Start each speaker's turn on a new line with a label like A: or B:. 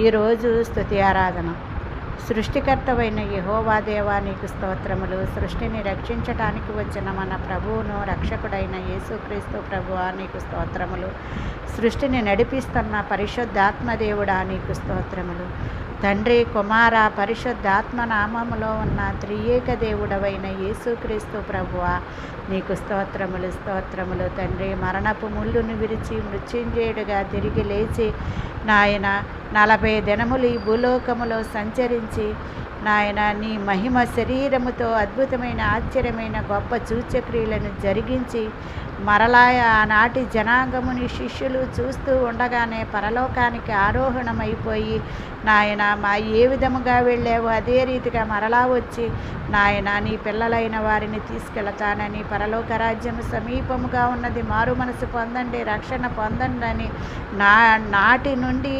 A: ఈరోజు స్తుతి ఆరాధన. సృష్టికర్తవైన యెహోవా దేవా నీకు స్తోత్రములు. సృష్టిని రక్షించటానికి వచ్చిన మన ప్రభువును రక్షకుడైన యేసుక్రీస్తు ప్రభువా నీకు స్తోత్రములు. సృష్టిని నడిపిస్తున్న పరిశుద్ధాత్మదేవుడా నీకు స్తోత్రములు. తండ్రి, కుమార, పరిశుద్ధాత్మ నామములో ఉన్న త్రియేక దేవుడవైన యేసుక్రీస్తు ప్రభువా నీకు స్తోత్రములు స్తోత్రములు. తండ్రి, మరణపు ముళ్ళును విరిచి మృత్యుంజయుడుగా తిరిగి లేచి నాయన 40 దినములు ఈ భూలోకములో సంచరించి నాయన నీ మహిమ శరీరముతో అద్భుతమైన ఆశ్చర్యమైన గొప్ప సూచక్రియలను జరిగించి మరలా ఆనాటి జనాంగముని శిష్యులు చూస్తూ ఉండగానే పరలోకానికి ఆరోహణమైపోయి నాయన ఏ విధముగా వెళ్ళావో అదే రీతిగా మరలా వచ్చి నాయన నీ పిల్లలైన వారిని తీసుకెళతానని, పరలోక రాజ్యం సమీపముగా ఉన్నది, మారు మనసు పొందండి, రక్షణ పొందండి అని నాటి నుండి